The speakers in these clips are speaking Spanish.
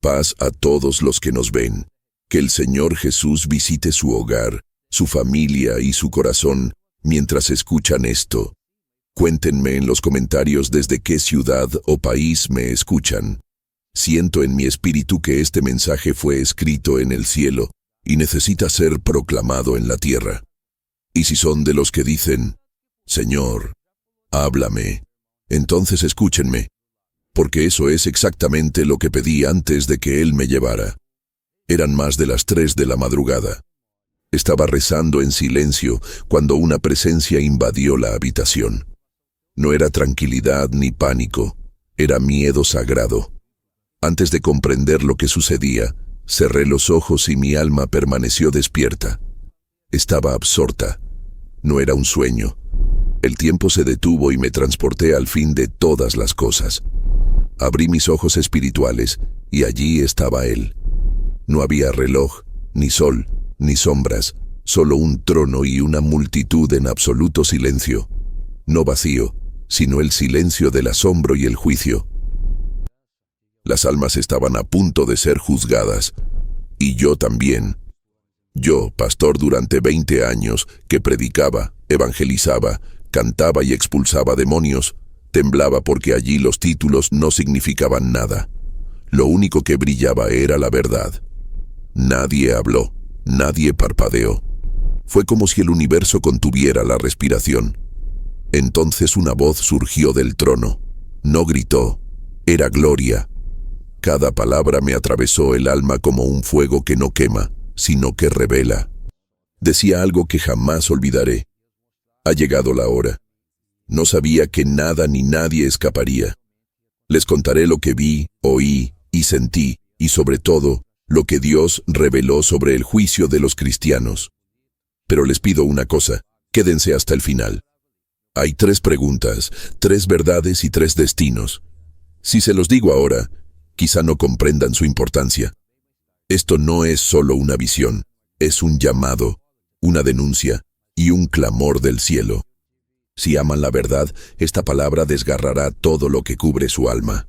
Paz a todos los que nos ven. Que el Señor Jesús visite su hogar, su familia y su corazón mientras escuchan esto. Cuéntenme en los comentarios desde qué ciudad o país me escuchan. Siento en mi espíritu que este mensaje fue escrito en el cielo y necesita ser proclamado en la tierra. Y si son de los que dicen, Señor, háblame, entonces escúchenme, porque eso es exactamente lo que pedí antes de que Él me llevara. Eran más de las 3 de la madrugada. Estaba rezando en silencio cuando una presencia invadió la habitación. No era tranquilidad ni pánico, era miedo sagrado. Antes de comprender lo que sucedía, cerré los ojos y mi alma permaneció despierta. Estaba absorta. No era un sueño. El tiempo se detuvo y me transporté al fin de todas las cosas. Abrí mis ojos espirituales y allí estaba Él. No había reloj, ni sol, ni sombras, solo un trono y una multitud en absoluto silencio. No vacío, sino el silencio del asombro y el juicio. Las almas estaban a punto de ser juzgadas, y yo también. Yo, pastor durante 20 años, que predicaba, evangelizaba, cantaba y expulsaba demonios, temblaba porque allí los títulos no significaban nada. Lo único que brillaba era la verdad. Nadie habló, nadie parpadeó. Fue como si el universo contuviera la respiración. Entonces una voz surgió del trono. No gritó, era gloria. Cada palabra me atravesó el alma como un fuego que no quema, sino que revela. Decía algo que jamás olvidaré. Ha llegado la hora. No sabía que nada ni nadie escaparía. Les contaré lo que vi, oí y sentí, y sobre todo, lo que Dios reveló sobre el juicio de los cristianos. Pero les pido una cosa, quédense hasta el final. Hay 3 preguntas, 3 verdades y 3 destinos. Si se los digo ahora, quizá no comprendan su importancia. Esto no es solo una visión, es un llamado, una denuncia y un clamor del cielo. Si aman la verdad, esta palabra desgarrará todo lo que cubre su alma.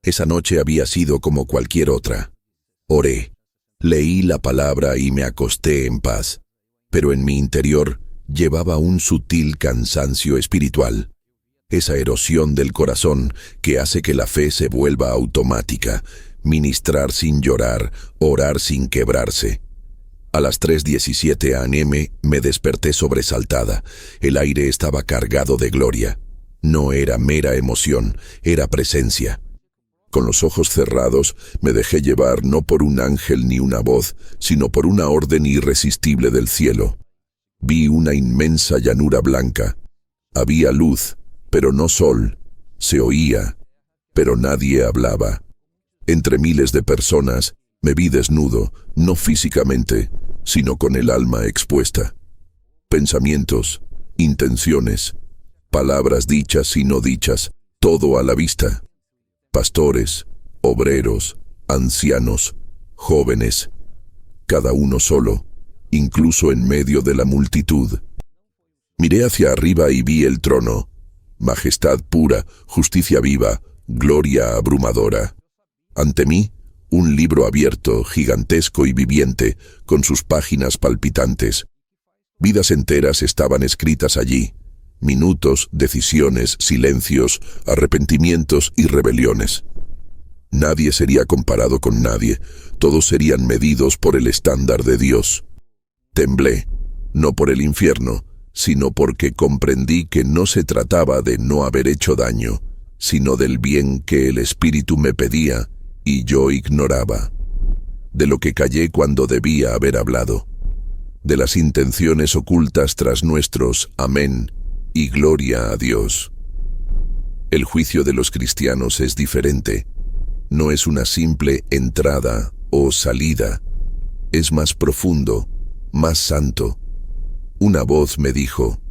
Esa noche había sido como cualquier otra. Oré, leí la palabra y me acosté en paz, pero en mi interior llevaba un sutil cansancio espiritual. Esa erosión del corazón que hace que la fe se vuelva automática, ministrar sin llorar, orar sin quebrarse. A las 3:17 a.m. me desperté sobresaltada. El aire estaba cargado de gloria. No era mera emoción, era presencia. Con los ojos cerrados, me dejé llevar no por un ángel ni una voz, sino por una orden irresistible del cielo. Vi una inmensa llanura blanca. Había luz, pero no sol. Se oía, pero nadie hablaba. Entre miles de personas, me vi desnudo, no físicamente, sino con el alma expuesta. Pensamientos, intenciones, palabras dichas y no dichas, todo a la vista. Pastores, obreros, ancianos, jóvenes, cada uno solo, incluso en medio de la multitud. Miré hacia arriba y vi el trono, majestad pura, justicia viva, gloria abrumadora. Ante mí, un libro abierto, gigantesco y viviente, con sus páginas palpitantes. Vidas enteras estaban escritas allí, minutos, decisiones, silencios, arrepentimientos y rebeliones. Nadie sería comparado con nadie, todos serían medidos por el estándar de Dios. Temblé, no por el infierno, sino porque comprendí que no se trataba de no haber hecho daño, sino del bien que el Espíritu me pedía y yo ignoraba, de lo que callé cuando debía haber hablado, de las intenciones ocultas tras nuestros amén y gloria a Dios. El juicio de los cristianos es diferente. No es una simple entrada o salida. Es más profundo, más santo. Una voz me dijo,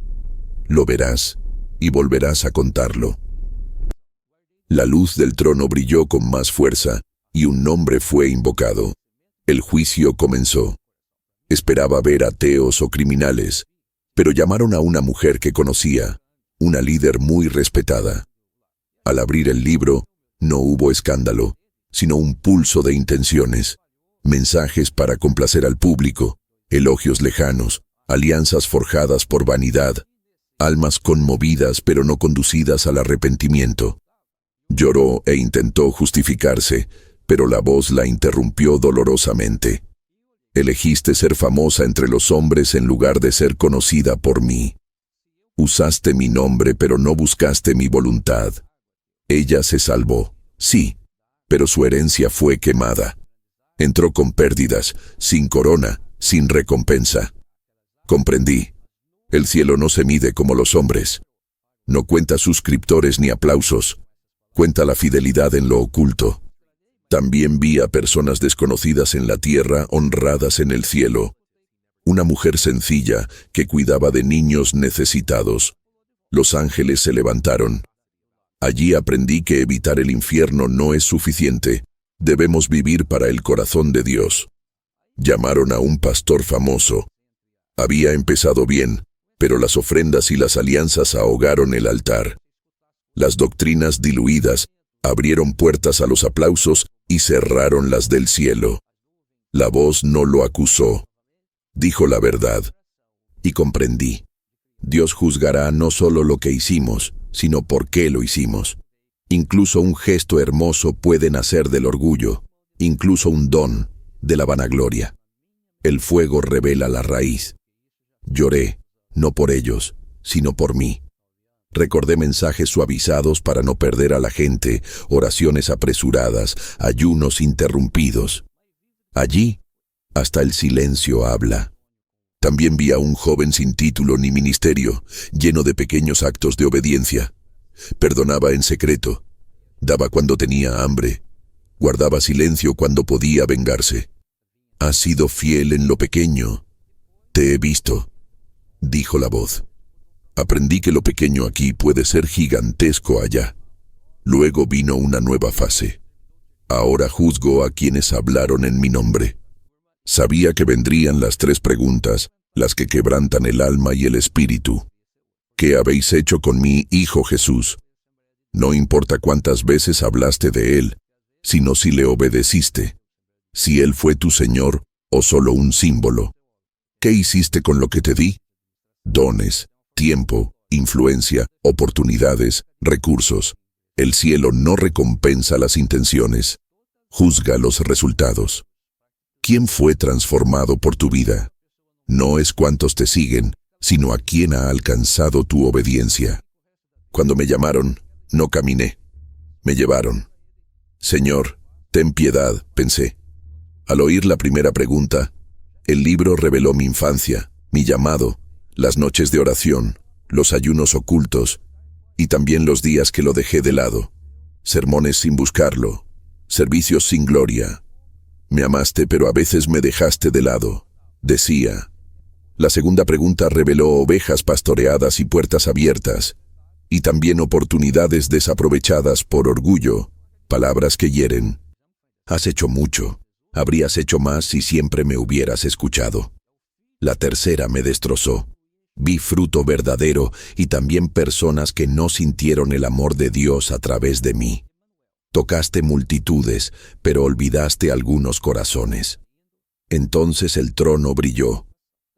lo verás y volverás a contarlo. La luz del trono brilló con más fuerza y un nombre fue invocado. El juicio comenzó. Esperaba ver ateos o criminales, pero llamaron a una mujer que conocía, una líder muy respetada. Al abrir el libro, no hubo escándalo, sino un pulso de intenciones, mensajes para complacer al público, elogios lejanos, alianzas forjadas por vanidad, almas conmovidas pero no conducidas al arrepentimiento. Lloró e intentó justificarse, pero la voz la interrumpió dolorosamente. Elegiste ser famosa entre los hombres en lugar de ser conocida por mí. Usaste mi nombre pero no buscaste mi voluntad. Ella se salvó, sí, pero su herencia fue quemada. Entró con pérdidas, sin corona, sin recompensa. Comprendí. El cielo no se mide como los hombres. No cuenta suscriptores ni aplausos. Cuenta la fidelidad en lo oculto. También vi a personas desconocidas en la tierra, honradas en el cielo. Una mujer sencilla que cuidaba de niños necesitados. Los ángeles se levantaron. Allí aprendí que evitar el infierno no es suficiente. Debemos vivir para el corazón de Dios. Llamaron a un pastor famoso. Había empezado bien, pero las ofrendas y las alianzas ahogaron el altar. Las doctrinas diluidas abrieron puertas a los aplausos y cerraron las del cielo. La voz no lo acusó. Dijo la verdad. Y comprendí. Dios juzgará no solo lo que hicimos, sino por qué lo hicimos. Incluso un gesto hermoso puede nacer del orgullo, incluso un don de la vanagloria. El fuego revela la raíz. Lloré, no por ellos, sino por mí. Recordé mensajes suavizados para no perder a la gente, oraciones apresuradas, ayunos interrumpidos. Allí, hasta el silencio habla. También vi a un joven sin título ni ministerio, lleno de pequeños actos de obediencia. Perdonaba en secreto, daba cuando tenía hambre, guardaba silencio cuando podía vengarse. Has sido fiel en lo pequeño. Te he visto, dijo la voz. Aprendí que lo pequeño aquí puede ser gigantesco allá. Luego vino una nueva fase. Ahora juzgo a quienes hablaron en mi nombre. Sabía que vendrían las 3 preguntas, las que quebrantan el alma y el espíritu. ¿Qué habéis hecho con mi Hijo Jesús? No importa cuántas veces hablaste de Él, sino si le obedeciste. Si Él fue tu Señor o solo un símbolo. ¿Qué hiciste con lo que te di? Dones, tiempo, influencia, oportunidades, recursos. El cielo no recompensa las intenciones. Juzga los resultados. ¿Quién fue transformado por tu vida? No es cuántos te siguen, sino a quién ha alcanzado tu obediencia. Cuando me llamaron, no caminé. Me llevaron. Señor, ten piedad, pensé. Al oír la primera pregunta, el libro reveló mi infancia, mi llamado, las noches de oración, los ayunos ocultos, y también los días que lo dejé de lado. Sermones sin buscarlo, servicios sin gloria. Me amaste, pero a veces me dejaste de lado, decía. La segunda pregunta reveló ovejas pastoreadas y puertas abiertas, y también oportunidades desaprovechadas por orgullo, palabras que hieren. Has hecho mucho, habrías hecho más si siempre me hubieras escuchado. La tercera me destrozó. Vi fruto verdadero y también personas que no sintieron el amor de Dios a través de mí. Tocaste multitudes, pero olvidaste algunos corazones. Entonces el trono brilló.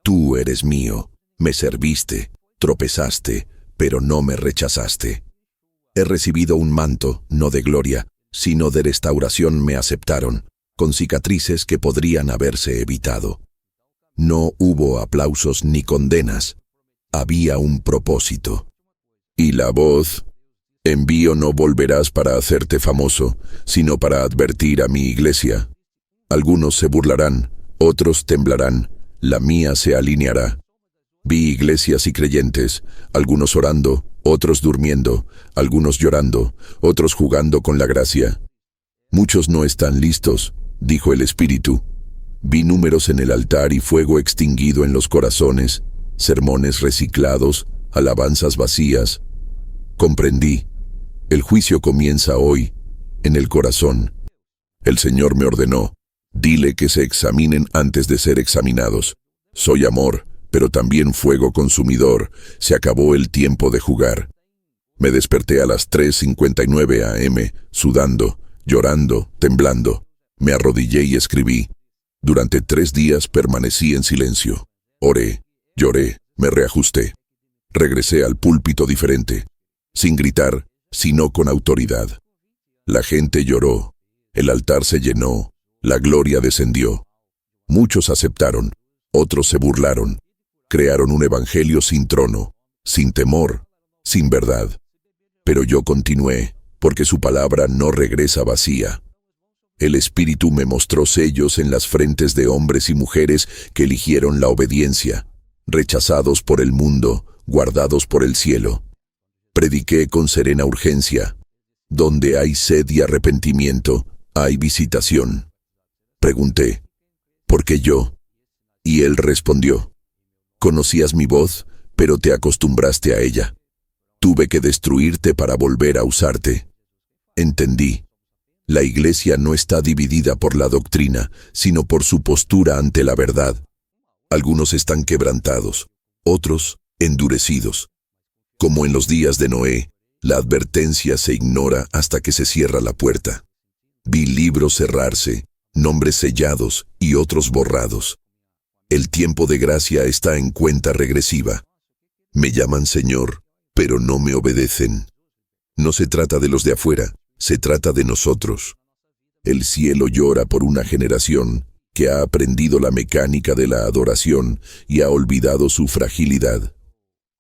Tú eres mío, me serviste, tropezaste, pero no me rechazaste. He recibido un manto, no de gloria, sino de restauración me aceptaron, con cicatrices que podrían haberse evitado. No hubo aplausos ni condenas. Había un propósito. Y la voz: envío no volverás para hacerte famoso, sino para advertir a mi iglesia. Algunos se burlarán, otros temblarán, la mía se alineará. Vi iglesias y creyentes, algunos orando, otros durmiendo, algunos llorando, otros jugando con la gracia. Muchos no están listos, dijo el Espíritu. Vi números en el altar y fuego extinguido en los corazones, sermones reciclados, alabanzas vacías. Comprendí. El juicio comienza hoy, en el corazón. El Señor me ordenó: dile que se examinen antes de ser examinados. Soy amor, pero también fuego consumidor. Se acabó el tiempo de jugar. Me desperté a las 3:59 a.m., sudando, Llorando, temblando, me arrodillé y escribí. Durante 3 días permanecí en silencio. Oré, lloré, me reajusté. Regresé al púlpito diferente, sin gritar, sino con autoridad. La gente lloró, el altar se llenó, la gloria descendió. Muchos aceptaron, otros se burlaron, crearon un evangelio sin trono, sin temor, sin verdad. Pero yo continué, porque su palabra no regresa vacía. El Espíritu me mostró sellos en las frentes de hombres y mujeres que eligieron la obediencia, rechazados por el mundo, guardados por el cielo. Prediqué con serena urgencia. Donde hay sed y arrepentimiento, hay visitación. Pregunté, ¿por qué yo? Y él respondió, conocías mi voz, pero te acostumbraste a ella. Tuve que destruirte para volver a usarte. Entendí. La iglesia no está dividida por la doctrina, sino por su postura ante la verdad. Algunos están quebrantados, otros endurecidos. Como en los días de Noé, la advertencia se ignora hasta que se cierra la puerta. Vi libros cerrarse, nombres sellados y otros borrados. El tiempo de gracia está en cuenta regresiva. Me llaman Señor, pero no me obedecen. No se trata de los de afuera, se trata de nosotros. El cielo llora por una generación que ha aprendido la mecánica de la adoración y ha olvidado su fragilidad.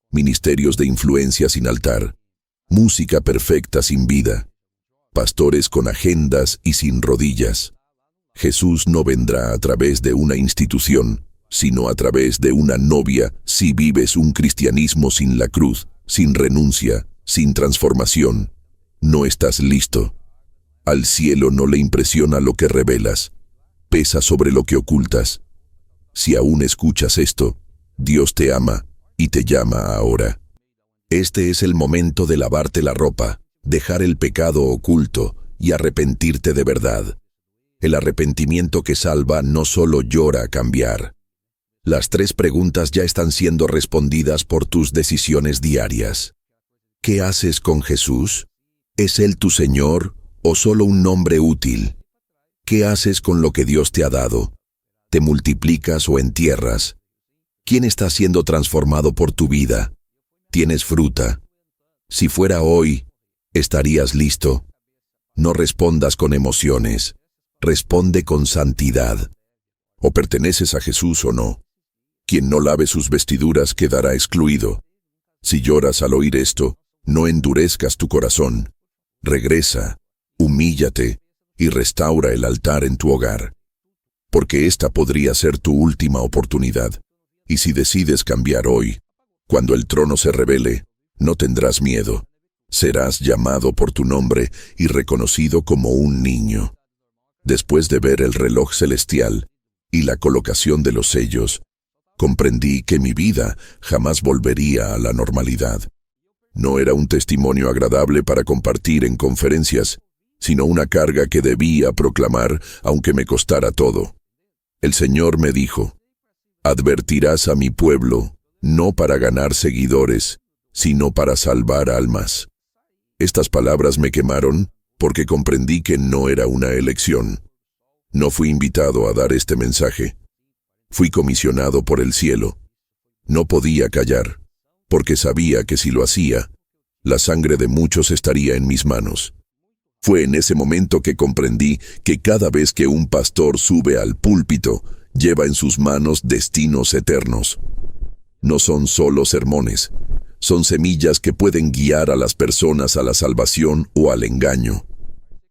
Ministerios de influencia sin altar, música perfecta sin vida, pastores con agendas y sin rodillas. Jesús no vendrá a través de una institución, sino a través de una novia si vives un cristianismo sin la cruz, sin renuncia, sin transformación. No estás listo. Al cielo no le impresiona lo que revelas, pesa sobre lo que ocultas. Si aún escuchas esto, Dios te ama y te llama ahora. Este es el momento de lavarte la ropa, dejar el pecado oculto y arrepentirte de verdad. El arrepentimiento que salva no solo llora a cambiar. Las 3 preguntas ya están siendo respondidas por tus decisiones diarias. ¿Qué haces con Jesús? ¿Es Él tu Señor o solo un nombre útil? ¿Qué haces con lo que Dios te ha dado? ¿Te multiplicas o entierras? ¿Quién está siendo transformado por tu vida? ¿Tienes fruta? Si fuera hoy, ¿estarías listo? No respondas con emociones, responde con santidad. O perteneces a Jesús o no. Quien no lave sus vestiduras quedará excluido. Si lloras al oír esto, no endurezcas tu corazón. Regresa, humíllate y restaura el altar en tu hogar. Porque esta podría ser tu última oportunidad. Y si decides cambiar hoy, cuando el trono se revele, no tendrás miedo. Serás llamado por tu nombre y reconocido como un niño. Después de ver el reloj celestial y la colocación de los sellos, comprendí que mi vida jamás volvería a la normalidad. No era un testimonio agradable para compartir en conferencias, sino una carga que debía proclamar aunque me costara todo. El Señor me dijo, advertirás a mi pueblo, no para ganar seguidores, sino para salvar almas. Estas palabras me quemaron porque comprendí que no era una elección. No fui invitado a dar este mensaje. Fui comisionado por el cielo. No podía callar, porque sabía que si lo hacía, la sangre de muchos estaría en mis manos. Fue en ese momento que comprendí que cada vez que un pastor sube al púlpito, lleva en sus manos destinos eternos. No son solo sermones, son semillas que pueden guiar a las personas a la salvación o al engaño.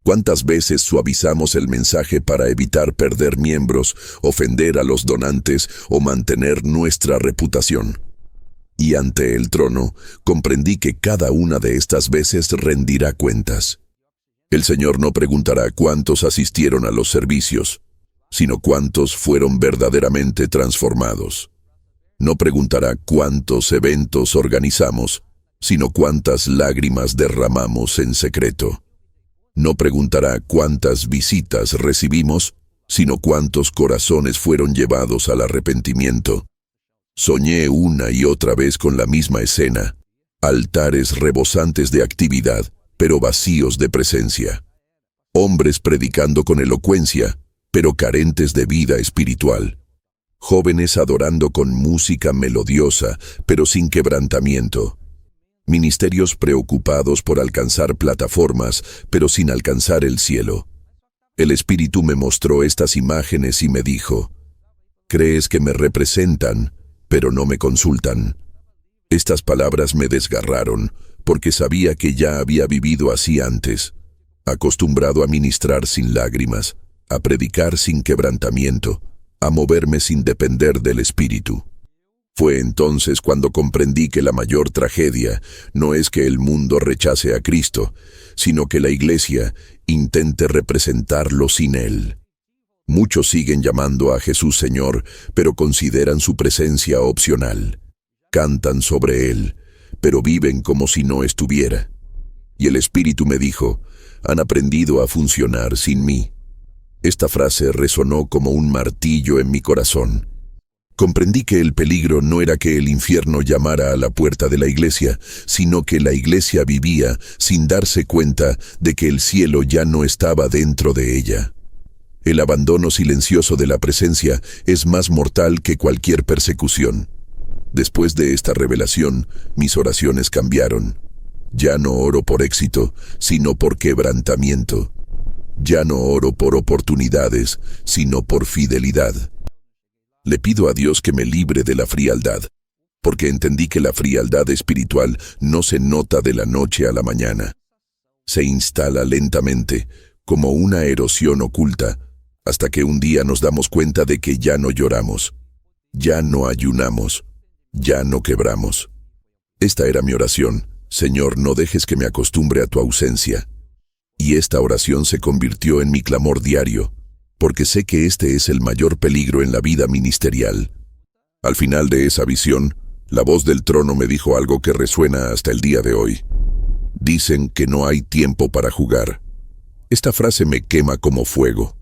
¿Cuántas veces suavizamos el mensaje para evitar perder miembros, ofender a los donantes o mantener nuestra reputación? Y ante el trono, comprendí que cada una de estas veces rendirá cuentas. El Señor no preguntará cuántos asistieron a los servicios, sino cuántos fueron verdaderamente transformados. No preguntará cuántos eventos organizamos, sino cuántas lágrimas derramamos en secreto. No preguntará cuántas visitas recibimos, sino cuántos corazones fueron llevados al arrepentimiento. Soñé una y otra vez con la misma escena, altares rebosantes de actividad, pero vacíos de presencia. hombres predicando con elocuencia, pero carentes de vida espiritual. Jóvenes adorando con música melodiosa, pero sin quebrantamiento. Ministerios preocupados por alcanzar plataformas, pero sin alcanzar el cielo. El Espíritu me mostró estas imágenes y me dijo: «Crees que me representan, pero no me consultan». Estas palabras me desgarraron, porque sabía que ya había vivido así antes, acostumbrado a ministrar sin lágrimas, a predicar sin quebrantamiento, a moverme sin depender del Espíritu. Fue entonces cuando comprendí que la mayor tragedia no es que el mundo rechace a Cristo, sino que la Iglesia intente representarlo sin Él. Muchos siguen llamando a Jesús Señor, pero consideran su presencia opcional. Cantan sobre Él, pero viven como si no estuviera. Y el Espíritu me dijo: «Han aprendido a funcionar sin mí». Esta frase resonó como un martillo en mi corazón. Comprendí que el peligro no era que el infierno llamara a la puerta de la iglesia, sino que la iglesia vivía sin darse cuenta de que el cielo ya no estaba dentro de ella. El abandono silencioso de la presencia es más mortal que cualquier persecución. Después de esta revelación, mis oraciones cambiaron. Ya no oro por éxito, sino por quebrantamiento. Ya no oro por oportunidades, sino por fidelidad. Le pido a Dios que me libre de la frialdad, porque entendí que la frialdad espiritual no se nota de la noche a la mañana. Se instala lentamente, como una erosión oculta, hasta que un día nos damos cuenta de que ya no lloramos, ya no ayunamos, ya no quebramos. Esta era mi oración: Señor, no dejes que me acostumbre a tu ausencia. Y esta oración se convirtió en mi clamor diario, porque sé que este es el mayor peligro en la vida ministerial. Al final de esa visión, la voz del trono me dijo algo que resuena hasta el día de hoy. Dicen que no hay tiempo para jugar. Esta frase me quema como fuego.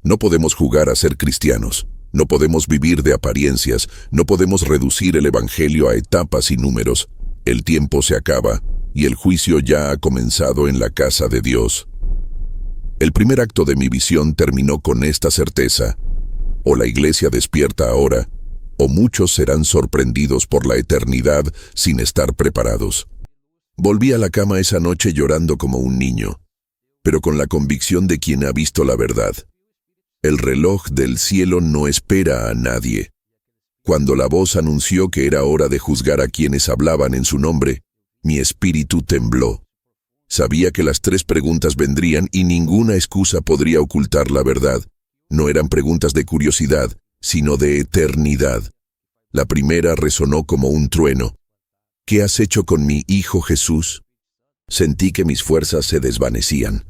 No podemos jugar a ser cristianos. No podemos vivir de apariencias. No podemos reducir el evangelio a etapas y números. El tiempo se acaba y el juicio ya ha comenzado en la casa de Dios. El primer acto de mi visión terminó con esta certeza: o la iglesia despierta ahora, o muchos serán sorprendidos por la eternidad sin estar preparados. Volví a la cama esa noche llorando como un niño, pero con la convicción de quien ha visto la verdad. El reloj del cielo no espera a nadie. Cuando la voz anunció que era hora de juzgar a quienes hablaban en su nombre, mi espíritu tembló. Sabía que las 3 preguntas vendrían y ninguna excusa podría ocultar la verdad. No eran preguntas de curiosidad, sino de eternidad. La primera resonó como un trueno: ¿qué has hecho con mi hijo Jesús? Sentí que mis fuerzas se desvanecían,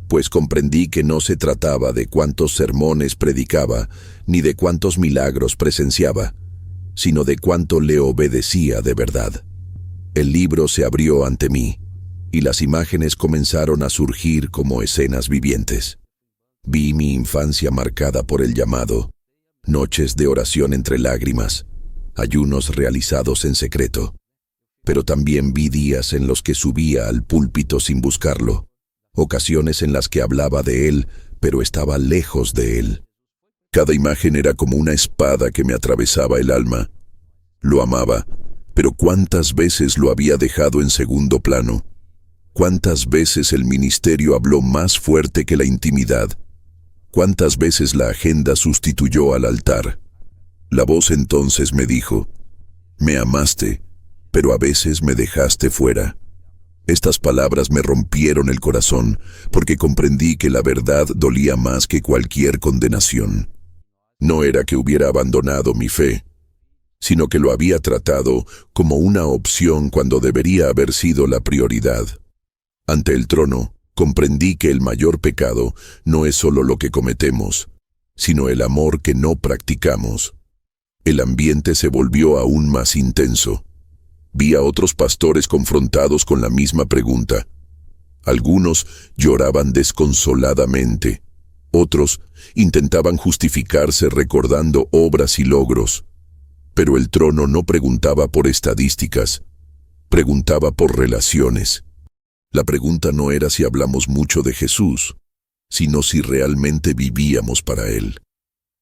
pues comprendí que no se trataba de cuántos sermones predicaba, ni de cuántos milagros presenciaba, sino de cuánto le obedecía de verdad. El libro se abrió ante mí, y las imágenes comenzaron a surgir como escenas vivientes. Vi mi infancia marcada por el llamado, noches de oración entre lágrimas, ayunos realizados en secreto. Pero también vi días en los que subía al púlpito sin buscarlo, ocasiones en las que hablaba de él, pero estaba lejos de él. Cada imagen era como una espada que me atravesaba el alma. Lo amaba, pero ¿cuántas veces lo había dejado en segundo plano? ¿Cuántas veces el ministerio habló más fuerte que la intimidad? ¿Cuántas veces la agenda sustituyó al altar? La voz entonces me dijo: «Me amaste, pero a veces me dejaste fuera». Estas palabras me rompieron el corazón, porque comprendí que la verdad dolía más que cualquier condenación. No era que hubiera abandonado mi fe, sino que lo había tratado como una opción cuando debería haber sido la prioridad. Ante el trono, comprendí que el mayor pecado no es solo lo que cometemos, sino el amor que no practicamos. El ambiente se volvió aún más intenso. Vi a otros pastores confrontados con la misma pregunta. Algunos lloraban desconsoladamente. Otros intentaban justificarse recordando obras y logros. Pero el trono no preguntaba por estadísticas, preguntaba por relaciones. La pregunta no era si hablamos mucho de Jesús, sino si realmente vivíamos para Él.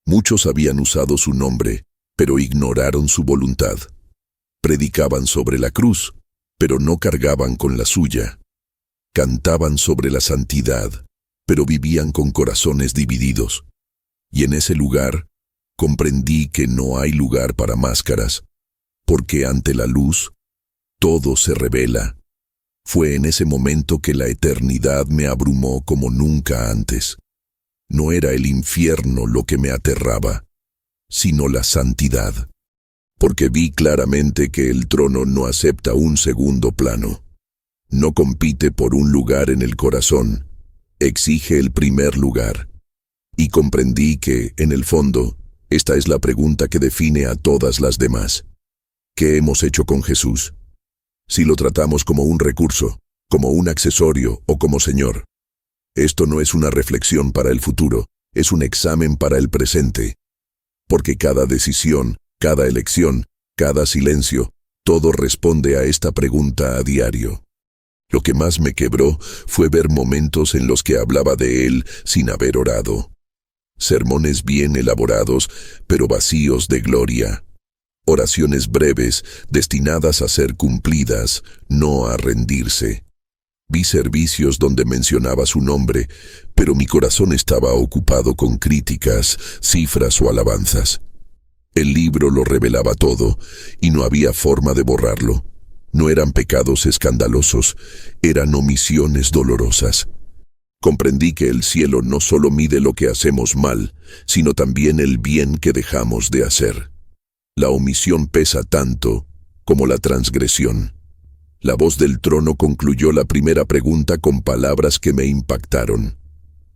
Muchos habían usado su nombre, pero ignoraron su voluntad. Predicaban sobre la cruz, pero no cargaban con la suya. Cantaban sobre la santidad, pero vivían con corazones divididos. Y en ese lugar, comprendí que no hay lugar para máscaras, porque ante la luz, todo se revela. Fue en ese momento que la eternidad me abrumó como nunca antes. No era el infierno lo que me aterraba, sino la santidad. Porque vi claramente que el trono no acepta un segundo plano. No compite por un lugar en el corazón, exige el primer lugar. Y comprendí que, en el fondo, esta es la pregunta que define a todas las demás. ¿Qué hemos hecho con Jesús? Si lo tratamos como un recurso, como un accesorio o como Señor. Esto no es una reflexión para el futuro, es un examen para el presente. Porque cada decisión, cada elección, cada silencio, todo responde a esta pregunta a diario. Lo que más me quebró fue ver momentos en los que hablaba de Él sin haber orado. Sermones bien elaborados, pero vacíos de gloria. Oraciones breves, destinadas a ser cumplidas, no a rendirse. Vi servicios donde mencionaba su nombre, pero mi corazón estaba ocupado con críticas, cifras o alabanzas. El libro lo revelaba todo, y no había forma de borrarlo. No eran pecados escandalosos, eran omisiones dolorosas. Comprendí que el cielo no solo mide lo que hacemos mal, sino también el bien que dejamos de hacer. La omisión pesa tanto como la transgresión. La voz del trono concluyó la primera pregunta con palabras que me impactaron.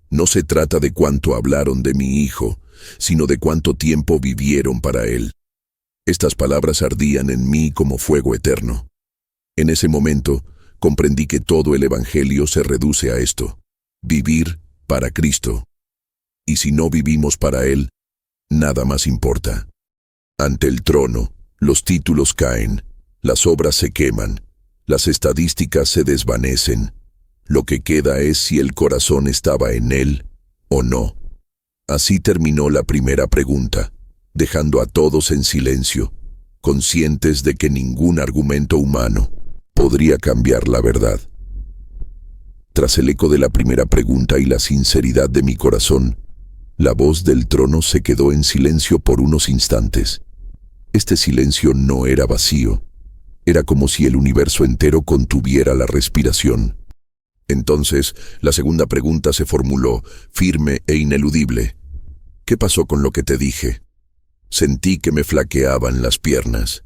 No se trata de cuánto hablaron de mi hijo, sino de cuánto tiempo vivieron para él. Estas palabras ardían en mí como fuego eterno. En ese momento, comprendí que todo el Evangelio se reduce a esto: vivir para Cristo. Y si no vivimos para Él, nada más importa. Ante el trono, los títulos caen, las obras se queman, las estadísticas se desvanecen. Lo que queda es si el corazón estaba en Él o no. Así terminó la primera pregunta, dejando a todos en silencio, conscientes de que ningún argumento humano podría cambiar la verdad. Tras el eco de la primera pregunta y la sinceridad de mi corazón, la voz del trono se quedó en silencio por unos instantes. Este silencio no era vacío, era como si el universo entero contuviera la respiración. Entonces, la segunda pregunta se formuló, firme e ineludible. ¿Qué pasó con lo que te dije? Sentí que me flaqueaban las piernas.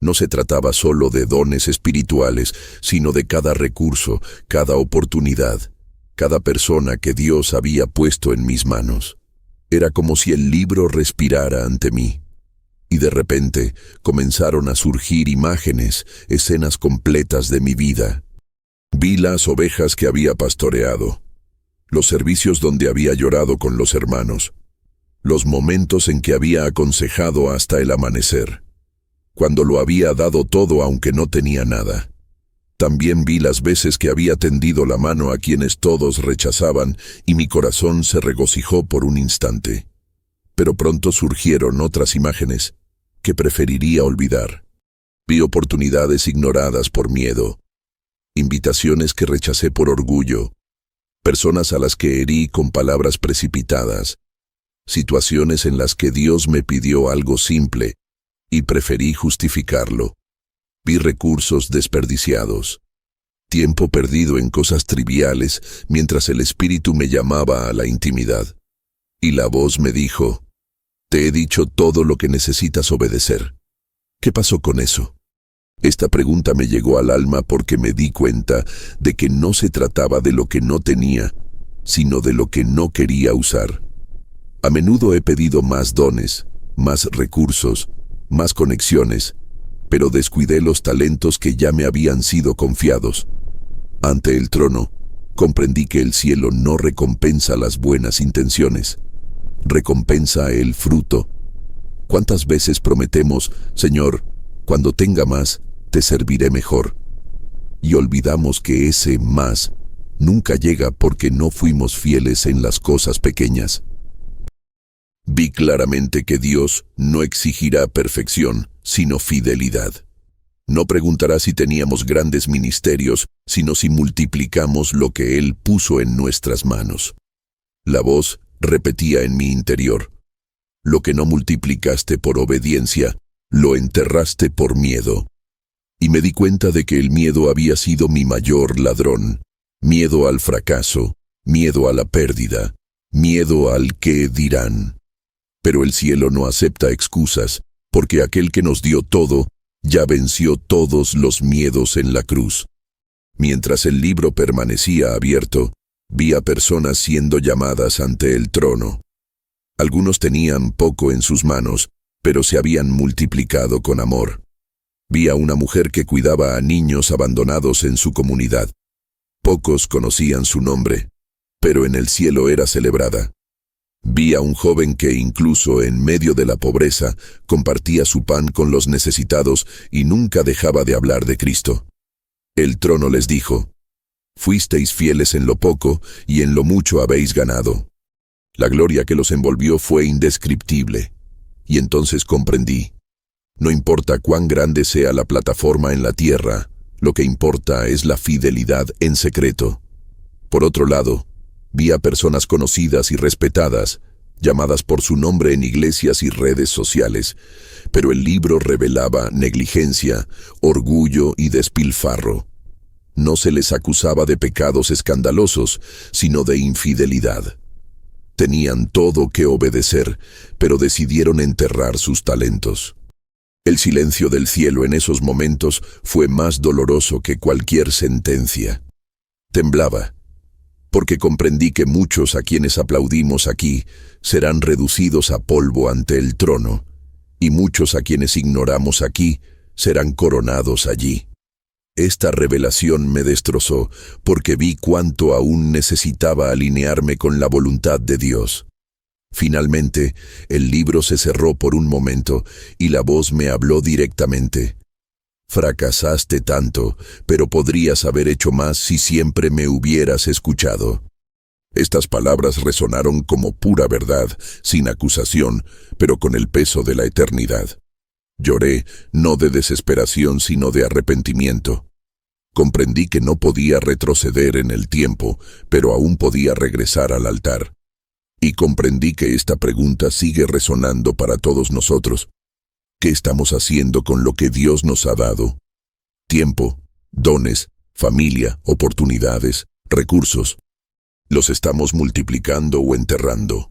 No se trataba solo de dones espirituales, sino de cada recurso, cada oportunidad, cada persona que Dios había puesto en mis manos. Era como si el libro respirara ante mí. Y de repente comenzaron a surgir imágenes, escenas completas de mi vida. Vi las ovejas que había pastoreado, los servicios donde había llorado con los hermanos, los momentos en que había aconsejado hasta el amanecer, cuando lo había dado todo aunque no tenía nada. También vi las veces que había tendido la mano a quienes todos rechazaban y mi corazón se regocijó por un instante. Pero pronto surgieron otras imágenes que preferiría olvidar. Vi oportunidades ignoradas por miedo, invitaciones que rechacé por orgullo, personas a las que herí con palabras precipitadas, situaciones en las que Dios me pidió algo simple y preferí justificarlo. Vi recursos desperdiciados, tiempo perdido en cosas triviales mientras el Espíritu me llamaba a la intimidad. Y la voz me dijo: te he dicho todo lo que necesitas obedecer. ¿Qué pasó con eso? Esta pregunta me llegó al alma porque me di cuenta de que no se trataba de lo que no tenía, sino de lo que no quería usar. A menudo he pedido más dones, más recursos, más conexiones, pero descuidé los talentos que ya me habían sido confiados. Ante el trono, comprendí que el cielo no recompensa las buenas intenciones, recompensa el fruto. ¿Cuántas veces prometemos: Señor, cuando tenga más, te serviré mejor? Y olvidamos que ese más nunca llega porque no fuimos fieles en las cosas pequeñas. Vi claramente que Dios no exigirá perfección, sino fidelidad. No preguntará si teníamos grandes ministerios, sino si multiplicamos lo que Él puso en nuestras manos. La voz repetía en mi interior: lo que no multiplicaste por obediencia, lo enterraste por miedo. Y me di cuenta de que el miedo había sido mi mayor ladrón. Miedo al fracaso, miedo a la pérdida, miedo al qué dirán. Pero el cielo no acepta excusas, porque aquel que nos dio todo, ya venció todos los miedos en la cruz. Mientras el libro permanecía abierto, vi a personas siendo llamadas ante el trono. Algunos tenían poco en sus manos, pero se habían multiplicado con amor. Vi a una mujer que cuidaba a niños abandonados en su comunidad. Pocos conocían su nombre, pero en el cielo era celebrada. Vi a un joven que incluso en medio de la pobreza compartía su pan con los necesitados y nunca dejaba de hablar de Cristo. El trono les dijo: fuisteis fieles en lo poco y en lo mucho habéis ganado. La gloria que los envolvió fue indescriptible. Y entonces comprendí: no importa cuán grande sea la plataforma en la tierra, lo que importa es la fidelidad en secreto. Por otro lado, vi a personas conocidas y respetadas, llamadas por su nombre en iglesias y redes sociales, pero el libro revelaba negligencia, orgullo y despilfarro. No se les acusaba de pecados escandalosos, sino de infidelidad. Tenían todo que obedecer, pero decidieron enterrar sus talentos. El silencio del cielo en esos momentos fue más doloroso que cualquier sentencia. Temblaba, porque comprendí que muchos a quienes aplaudimos aquí serán reducidos a polvo ante el trono, y muchos a quienes ignoramos aquí serán coronados allí. Esta revelación me destrozó, porque vi cuánto aún necesitaba alinearme con la voluntad de Dios. Finalmente, el libro se cerró por un momento, y la voz me habló directamente. Fracasaste tanto, pero podrías haber hecho más si siempre me hubieras escuchado. Estas palabras resonaron como pura verdad, sin acusación, pero con el peso de la eternidad. Lloré, no de desesperación, sino de arrepentimiento. Comprendí que no podía retroceder en el tiempo, pero aún podía regresar al altar. Y comprendí que esta pregunta sigue resonando para todos nosotros. ¿Qué estamos haciendo con lo que Dios nos ha dado? Tiempo, dones, familia, oportunidades, recursos. ¿Los estamos multiplicando o enterrando?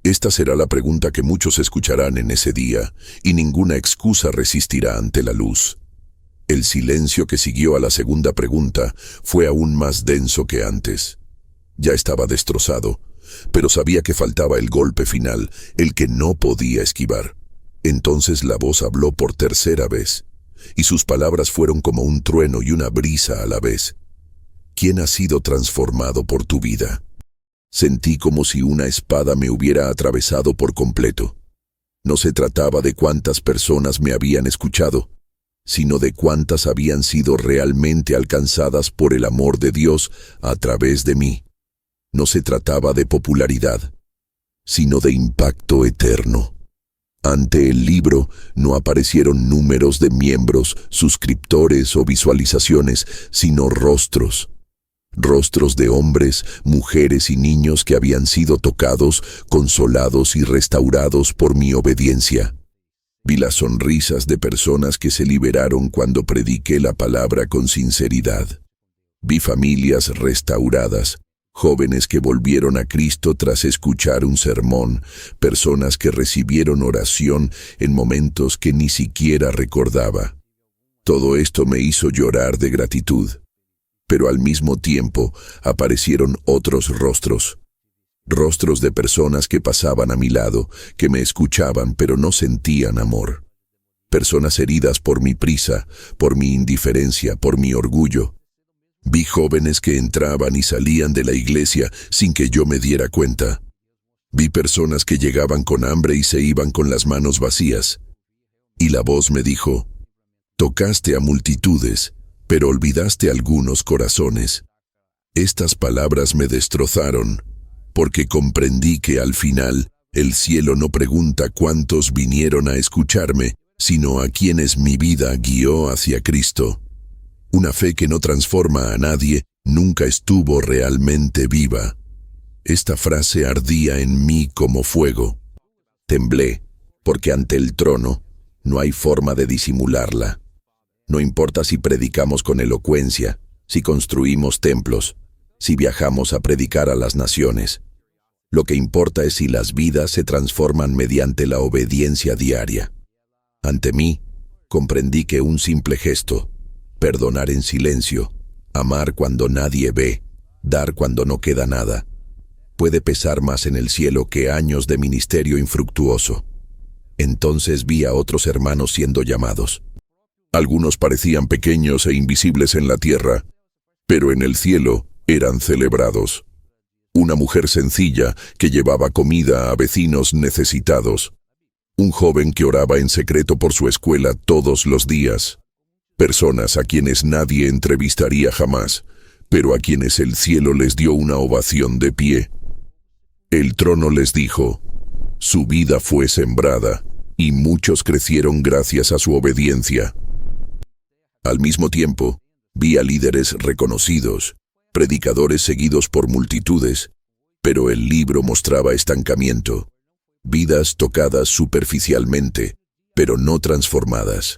Esta será la pregunta que muchos escucharán en ese día, y ninguna excusa resistirá ante la luz. El silencio que siguió a la segunda pregunta fue aún más denso que antes. Ya estaba destrozado, pero sabía que faltaba el golpe final, el que no podía esquivar. Entonces la voz habló por tercera vez, y sus palabras fueron como un trueno y una brisa a la vez. ¿Quién ha sido transformado por tu vida? Sentí como si una espada me hubiera atravesado por completo. No se trataba de cuántas personas me habían escuchado, sino de cuántas habían sido realmente alcanzadas por el amor de Dios a través de mí. No se trataba de popularidad, sino de impacto eterno. Ante el libro no aparecieron números de miembros, suscriptores o visualizaciones, sino rostros. Rostros de hombres, mujeres y niños que habían sido tocados, consolados y restaurados por mi obediencia. Vi las sonrisas de personas que se liberaron cuando prediqué la palabra con sinceridad. Vi familias restauradas, jóvenes que volvieron a Cristo tras escuchar un sermón, personas que recibieron oración en momentos que ni siquiera recordaba. Todo esto me hizo llorar de gratitud. Pero al mismo tiempo aparecieron otros rostros. Rostros de personas que pasaban a mi lado, que me escuchaban pero no sentían amor. Personas heridas por mi prisa, por mi indiferencia, por mi orgullo. Vi jóvenes que entraban y salían de la iglesia sin que yo me diera cuenta. Vi personas que llegaban con hambre y se iban con las manos vacías. Y la voz me dijo: tocaste a multitudes, pero olvidaste algunos corazones. Estas palabras me destrozaron, porque comprendí que al final el cielo no pregunta cuántos vinieron a escucharme, sino a quienes mi vida guió hacia Cristo. Una fe que no transforma a nadie nunca estuvo realmente viva. Esta frase ardía en mí como fuego. Temblé, porque ante el trono no hay forma de disimularla. No importa si predicamos con elocuencia, si construimos templos, si viajamos a predicar a las naciones. Lo que importa es si las vidas se transforman mediante la obediencia diaria. Ante mí, comprendí que un simple gesto, perdonar en silencio, amar cuando nadie ve, dar cuando no queda nada, puede pesar más en el cielo que años de ministerio infructuoso. Entonces vi a otros hermanos siendo llamados. Algunos parecían pequeños e invisibles en la tierra, pero en el cielo eran celebrados. Una mujer sencilla que llevaba comida a vecinos necesitados. Un joven que oraba en secreto por su escuela todos los días. Personas a quienes nadie entrevistaría jamás, pero a quienes el cielo les dio una ovación de pie. El trono les dijo: su vida fue sembrada, y muchos crecieron gracias a su obediencia. Al mismo tiempo, vi a líderes reconocidos, predicadores seguidos por multitudes, pero el libro mostraba estancamiento. Vidas tocadas superficialmente, pero no transformadas.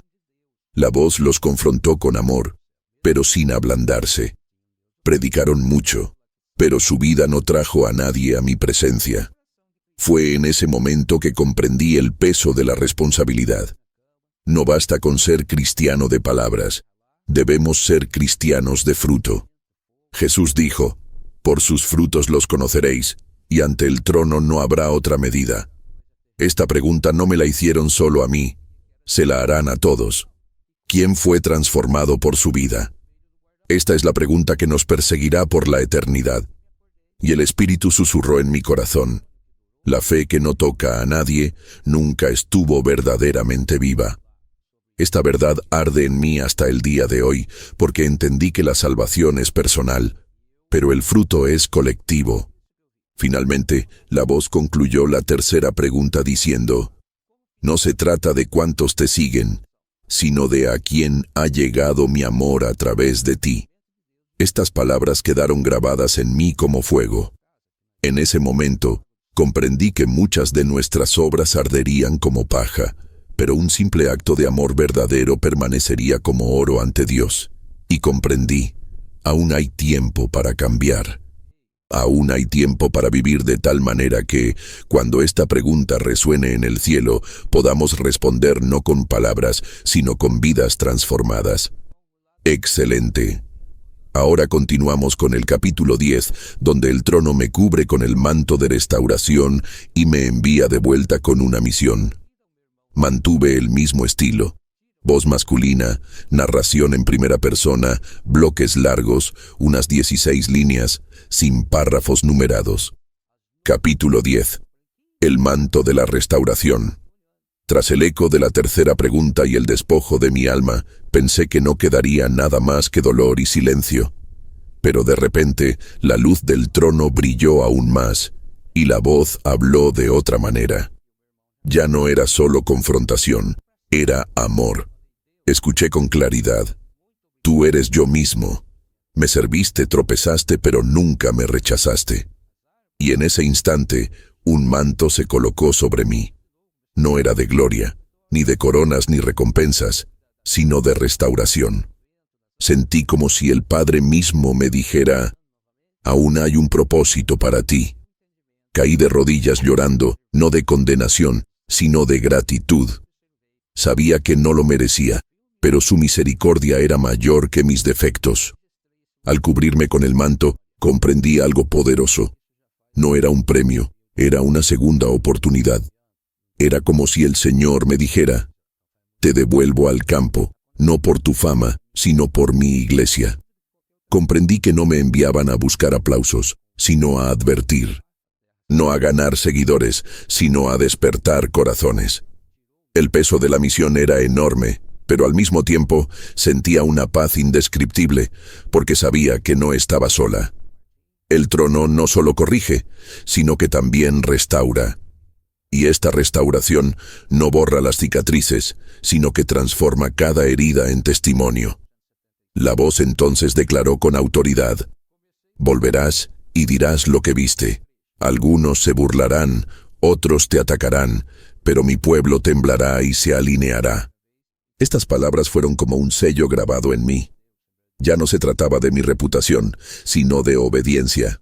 La voz los confrontó con amor, pero sin ablandarse. Predicaron mucho, pero su vida no trajo a nadie a mi presencia. Fue en ese momento que comprendí el peso de la responsabilidad. No basta con ser cristiano de palabras, debemos ser cristianos de fruto. Jesús dijo: por sus frutos los conoceréis, y ante el trono no habrá otra medida. Esta pregunta no me la hicieron solo a mí, se la harán a todos. ¿Quién fue transformado por su vida? Esta es la pregunta que nos perseguirá por la eternidad. Y el Espíritu susurró en mi corazón: la fe que no toca a nadie nunca estuvo verdaderamente viva. Esta verdad arde en mí hasta el día de hoy, porque entendí que la salvación es personal, pero el fruto es colectivo. Finalmente, la voz concluyó la tercera pregunta diciendo: no se trata de cuántos te siguen, sino de a quién ha llegado mi amor a través de ti. Estas palabras quedaron grabadas en mí como fuego. En ese momento, comprendí que muchas de nuestras obras arderían como paja, pero un simple acto de amor verdadero permanecería como oro ante Dios. Y comprendí: aún hay tiempo para cambiar. Aún hay tiempo para vivir de tal manera que, cuando esta pregunta resuene en el cielo, podamos responder no con palabras, sino con vidas transformadas. Excelente. Ahora continuamos con el capítulo 10, donde el trono me cubre con el manto de restauración y me envía de vuelta con una misión. Mantuve el mismo estilo. Voz masculina, narración en primera persona, bloques largos, unas 16 líneas, sin párrafos numerados. Capítulo 10. El manto de la restauración. Tras el eco de la tercera pregunta y el despojo de mi alma, pensé que no quedaría nada más que dolor y silencio. Pero de repente, la luz del trono brilló aún más, y la voz habló de otra manera. Ya no era solo confrontación, era amor. Escuché con claridad: tú eres yo mismo. Me serviste, tropezaste, pero nunca me rechazaste. Y en ese instante, un manto se colocó sobre mí. No era de gloria, ni de coronas ni recompensas, sino de restauración. Sentí como si el Padre mismo me dijera: aún hay un propósito para ti. Caí de rodillas llorando, no de condenación, sino de gratitud. Sabía que no lo merecía, pero su misericordia era mayor que mis defectos. Al cubrirme con el manto, comprendí algo poderoso. No era un premio, era una segunda oportunidad. Era como si el Señor me dijera: te devuelvo al campo, no por tu fama, sino por mi iglesia. Comprendí que no me enviaban a buscar aplausos, sino a advertir. No a ganar seguidores, sino a despertar corazones. El peso de la misión era enorme, pero al mismo tiempo sentía una paz indescriptible, porque sabía que no estaba sola. El trono no solo corrige, sino que también restaura. Y esta restauración no borra las cicatrices, sino que transforma cada herida en testimonio. La voz entonces declaró con autoridad: volverás y dirás lo que viste. Algunos se burlarán, otros te atacarán, pero mi pueblo temblará y se alineará. Estas palabras fueron como un sello grabado en mí. Ya no se trataba de mi reputación, sino de obediencia.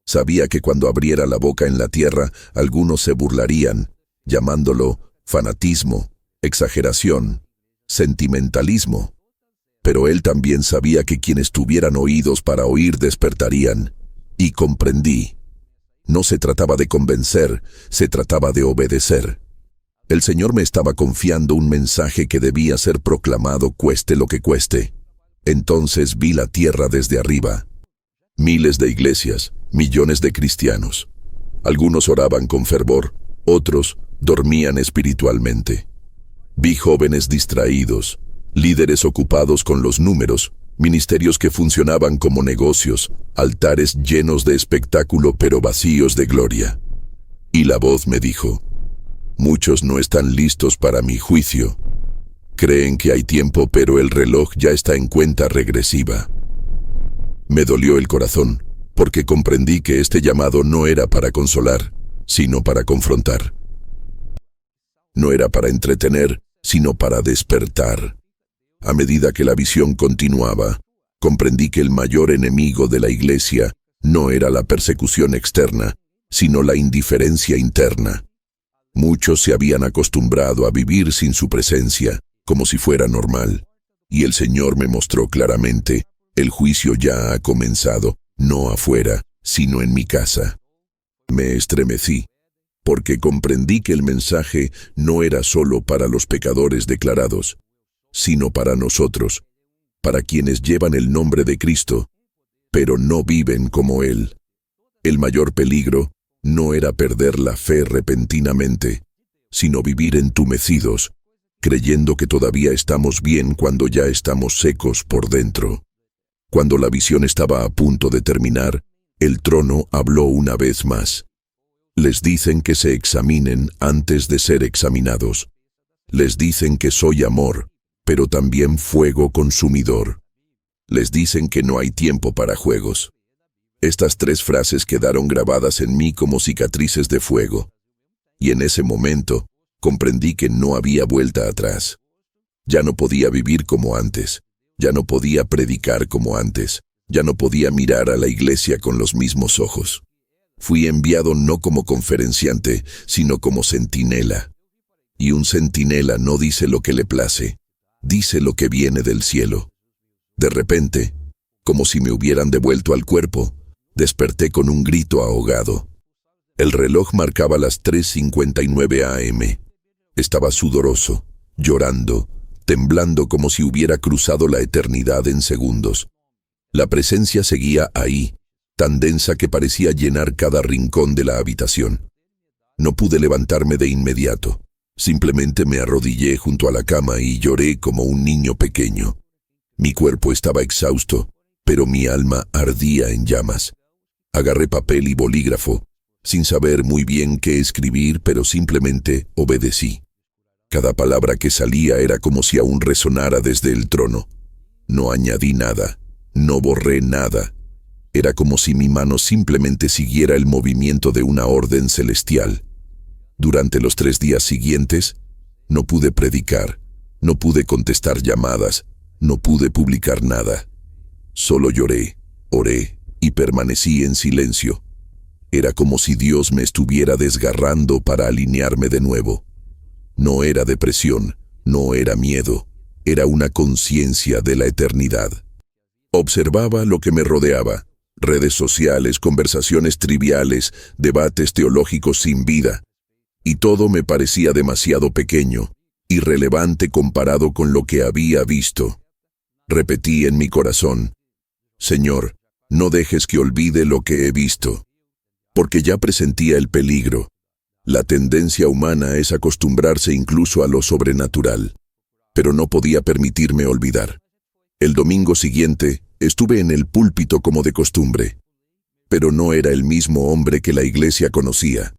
Sabía que cuando abriera la boca en la tierra, algunos se burlarían, llamándolo fanatismo, exageración, sentimentalismo. Pero él también sabía que quienes tuvieran oídos para oír despertarían, y comprendí. No se trataba de convencer, se trataba de obedecer. El Señor me estaba confiando un mensaje que debía ser proclamado cueste lo que cueste. Entonces vi la tierra desde arriba. Miles de iglesias, millones de cristianos. Algunos oraban con fervor, otros dormían espiritualmente. Vi jóvenes distraídos, líderes ocupados con los números, ministerios que funcionaban como negocios, altares llenos de espectáculo pero vacíos de gloria. Y la voz me dijo: muchos no están listos para mi juicio. Creen que hay tiempo, pero el reloj ya está en cuenta regresiva. Me dolió el corazón, porque comprendí que este llamado no era para consolar, sino para confrontar. No era para entretener, sino para despertar. A medida que la visión continuaba, comprendí que el mayor enemigo de la iglesia no era la persecución externa, sino la indiferencia interna. Muchos se habían acostumbrado a vivir sin su presencia, como si fuera normal, y el Señor me mostró claramente: el juicio ya ha comenzado, no afuera, sino en mi casa. Me estremecí, porque comprendí que el mensaje no era solo para los pecadores declarados, sino para nosotros, para quienes llevan el nombre de Cristo, pero no viven como Él. El mayor peligro no era perder la fe repentinamente, sino vivir entumecidos, creyendo que todavía estamos bien cuando ya estamos secos por dentro. Cuando la visión estaba a punto de terminar, el trono habló una vez más. Les dicen que se examinen antes de ser examinados. Les dicen que soy amor, pero también fuego consumidor. Les dicen que no hay tiempo para juegos. Estas 3 frases quedaron grabadas en mí como cicatrices de fuego. Y en ese momento, comprendí que no había vuelta atrás. Ya no podía vivir como antes. Ya no podía predicar como antes. Ya no podía mirar a la iglesia con los mismos ojos. Fui enviado no como conferenciante, sino como centinela. Y un centinela no dice lo que le place, dice lo que viene del cielo. De repente, como si me hubieran devuelto al cuerpo, desperté con un grito ahogado. El reloj marcaba las 3:59 a.m. Estaba sudoroso, llorando, temblando como si hubiera cruzado la eternidad en segundos. La presencia seguía ahí, tan densa que parecía llenar cada rincón de la habitación. No pude levantarme de inmediato. Simplemente me arrodillé junto a la cama y lloré como un niño pequeño. Mi cuerpo estaba exhausto, pero mi alma ardía en llamas. Agarré papel y bolígrafo, sin saber muy bien qué escribir, pero simplemente obedecí. Cada palabra que salía era como si aún resonara desde el trono. No añadí nada, no borré nada. Era como si mi mano simplemente siguiera el movimiento de una orden celestial. Durante los 3 días siguientes, no pude predicar, no pude contestar llamadas, no pude publicar nada. Solo lloré, oré y permanecí en silencio. Era como si Dios me estuviera desgarrando para alinearme de nuevo. No era depresión, no era miedo, era una conciencia de la eternidad. Observaba lo que me rodeaba: redes sociales, conversaciones triviales, debates teológicos sin vida. Y todo me parecía demasiado pequeño, irrelevante comparado con lo que había visto. Repetí en mi corazón: Señor, no dejes que olvide lo que he visto. Porque ya presentía el peligro. La tendencia humana es acostumbrarse incluso a lo sobrenatural. Pero no podía permitirme olvidar. El domingo siguiente, estuve en el púlpito como de costumbre. pero no era el mismo hombre que la iglesia conocía.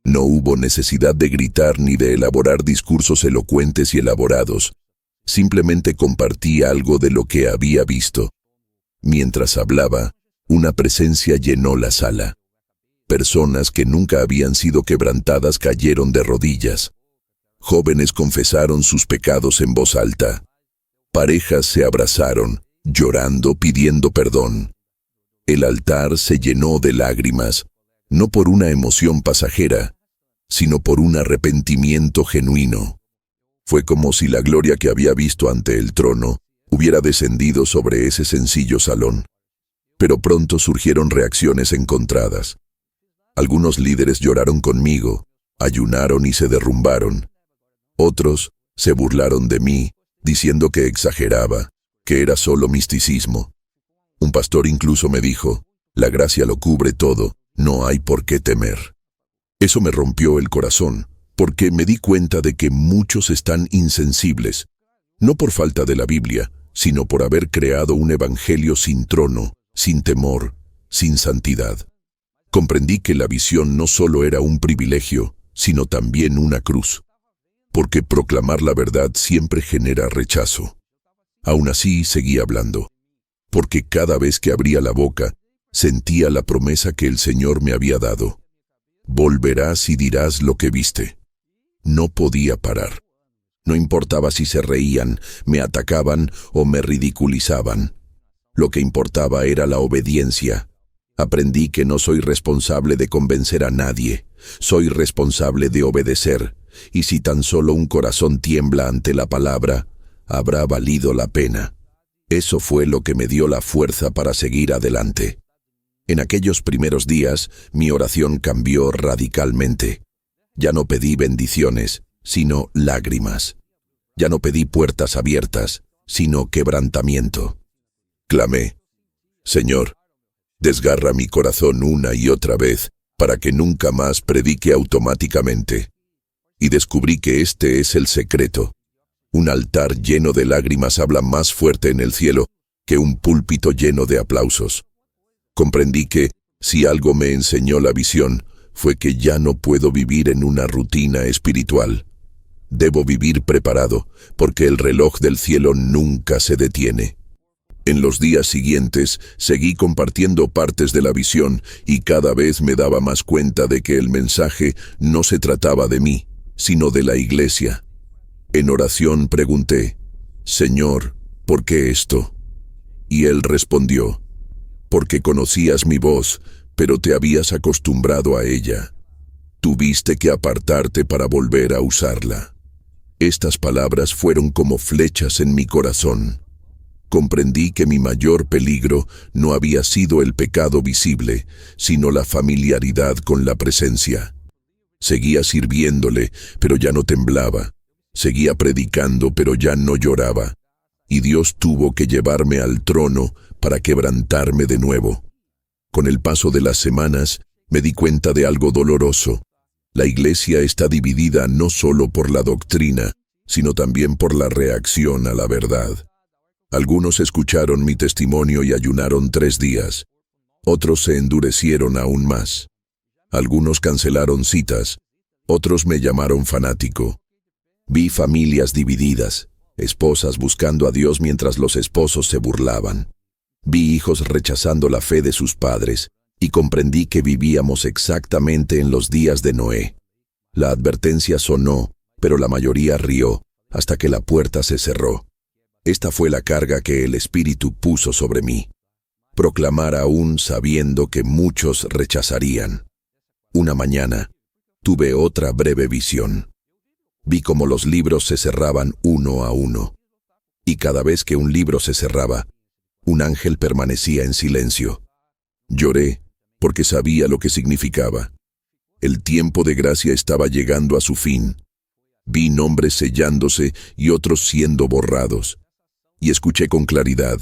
No hubo necesidad de gritar ni de elaborar discursos elocuentes y elaborados. Simplemente compartí algo de lo que había visto. Mientras hablaba, una presencia llenó la sala. Personas que nunca habían sido quebrantadas cayeron de rodillas. Jóvenes confesaron sus pecados en voz alta. Parejas se abrazaron, llorando, pidiendo perdón. El altar se llenó de lágrimas, no por una emoción pasajera, sino por un arrepentimiento genuino. Fue como si la gloria que había visto ante el trono hubiera descendido sobre ese sencillo salón. Pero pronto surgieron reacciones encontradas. Algunos líderes lloraron conmigo, ayunaron y se derrumbaron. Otros se burlaron de mí, diciendo que exageraba, que era solo misticismo. Un pastor incluso me dijo, la gracia lo cubre todo, no hay por qué temer. Eso me rompió el corazón, porque me di cuenta de que muchos están insensibles, no por falta de la Biblia, sino por haber creado un evangelio sin trono, sin temor, sin santidad. Comprendí que la visión no solo era un privilegio, sino también una cruz. Porque proclamar la verdad siempre genera rechazo. Aún así seguí hablando. Porque cada vez que abría la boca, sentía la promesa que el Señor me había dado. Volverás y dirás lo que viste. No podía parar. No importaba si se reían, me atacaban o me ridiculizaban. Lo que importaba era la obediencia. Aprendí que no soy responsable de convencer a nadie. Soy responsable de obedecer. Y si tan solo un corazón tiembla ante la palabra, habrá valido la pena. Eso fue lo que me dio la fuerza para seguir adelante. En aquellos primeros días, mi oración cambió radicalmente. Ya no pedí bendiciones, sino lágrimas. Ya no pedí puertas abiertas, sino quebrantamiento. Clamé, Señor, desgarra mi corazón una y otra vez, para que nunca más predique automáticamente. Y descubrí que este es el secreto. Un altar lleno de lágrimas habla más fuerte en el cielo que un púlpito lleno de aplausos. Comprendí que, si algo me enseñó la visión, fue que ya no puedo vivir en una rutina espiritual. Debo vivir preparado, porque el reloj del cielo nunca se detiene. En los días siguientes, seguí compartiendo partes de la visión y cada vez me daba más cuenta de que el mensaje no se trataba de mí, sino de la iglesia. En oración pregunté, Señor, ¿por qué esto? Y él respondió, porque conocías mi voz, pero te habías acostumbrado a ella. Tuviste que apartarte para volver a usarla. Estas palabras fueron como flechas en mi corazón. Comprendí que mi mayor peligro no había sido el pecado visible, sino la familiaridad con la presencia. Seguía sirviéndole, pero ya no temblaba. Seguía predicando, pero ya no lloraba. Y Dios tuvo que llevarme al trono para quebrantarme de nuevo. Con el paso de las semanas, me di cuenta de algo doloroso. La iglesia está dividida no solo por la doctrina, sino también por la reacción a la verdad. Algunos escucharon mi testimonio y ayunaron 3 días. Otros se endurecieron aún más. Algunos cancelaron citas. Otros me llamaron fanático. Vi familias divididas, esposas buscando a Dios mientras los esposos se burlaban. Vi hijos rechazando la fe de sus padres y comprendí que vivíamos exactamente en los días de Noé. La advertencia sonó, pero la mayoría rió hasta que la puerta se cerró. Esta fue la carga que el Espíritu puso sobre mí. Proclamar aún sabiendo que muchos rechazarían. Una mañana, tuve otra breve visión. Vi cómo los libros se cerraban uno a uno. Y cada vez que un libro se cerraba, un ángel permanecía en silencio. Lloré, porque sabía lo que significaba. El tiempo de gracia estaba llegando a su fin. Vi nombres sellándose y otros siendo borrados. Y escuché con claridad,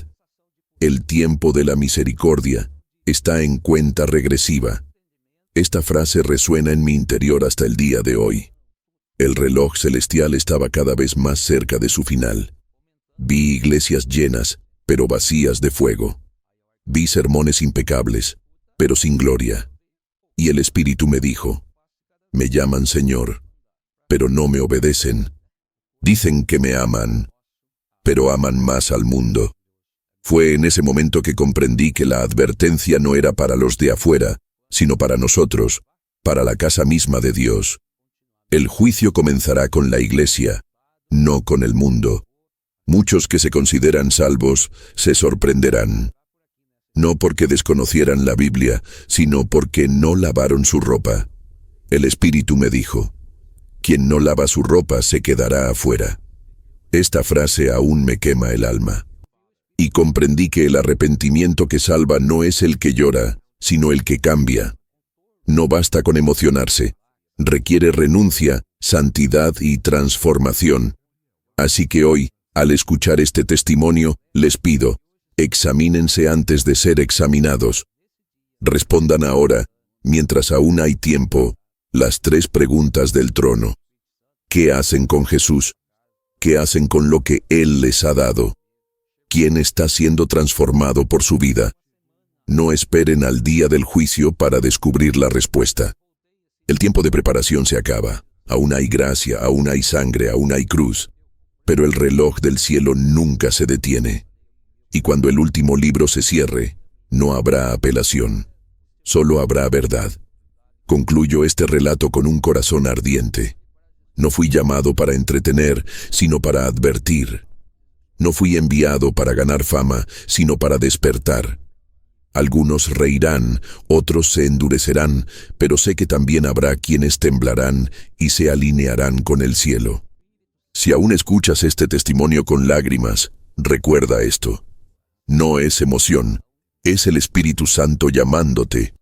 el tiempo de la misericordia está en cuenta regresiva. Esta frase resuena en mi interior hasta el día de hoy. El reloj celestial estaba cada vez más cerca de su final. Vi iglesias llenas, pero vacías de fuego. Vi sermones impecables, pero sin gloria. Y el Espíritu me dijo, me llaman Señor, pero no me obedecen. Dicen que me aman, pero aman más al mundo. Fue en ese momento que comprendí que la advertencia no era para los de afuera, sino para nosotros, para la casa misma de Dios. El juicio comenzará con la Iglesia, no con el mundo. Muchos que se consideran salvos se sorprenderán. No porque desconocieran la Biblia, sino porque no lavaron su ropa. El Espíritu me dijo, quien no lava su ropa se quedará afuera. Esta frase aún me quema el alma. Y comprendí que el arrepentimiento que salva no es el que llora, sino el que cambia. No basta con emocionarse, requiere renuncia, santidad y transformación. Así que hoy, al escuchar este testimonio, les pido, examínense antes de ser examinados. Respondan ahora, mientras aún hay tiempo, las 3 preguntas del trono. ¿Qué hacen con Jesús? ¿Qué hacen con lo que Él les ha dado? ¿Quién está siendo transformado por su vida? No esperen al día del juicio para descubrir la respuesta. El tiempo de preparación se acaba. Aún hay gracia, aún hay sangre, aún hay cruz. Pero el reloj del cielo nunca se detiene. Y cuando el último libro se cierre, no habrá apelación. Solo habrá verdad. Concluyo este relato con un corazón ardiente. No fui llamado para entretener, sino para advertir. No fui enviado para ganar fama, sino para despertar. Algunos reirán, otros se endurecerán, pero sé que también habrá quienes temblarán y se alinearán con el cielo. Si aún escuchas este testimonio con lágrimas, recuerda esto. No es emoción, es el Espíritu Santo llamándote.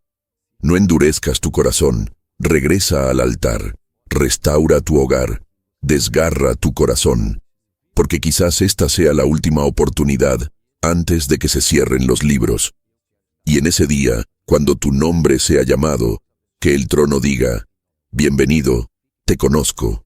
No endurezcas tu corazón, regresa al altar, restaura tu hogar, desgarra tu corazón, porque quizás esta sea la última oportunidad antes de que se cierren los libros. Y en ese día, cuando tu nombre sea llamado, que el trono diga, bienvenido, te conozco,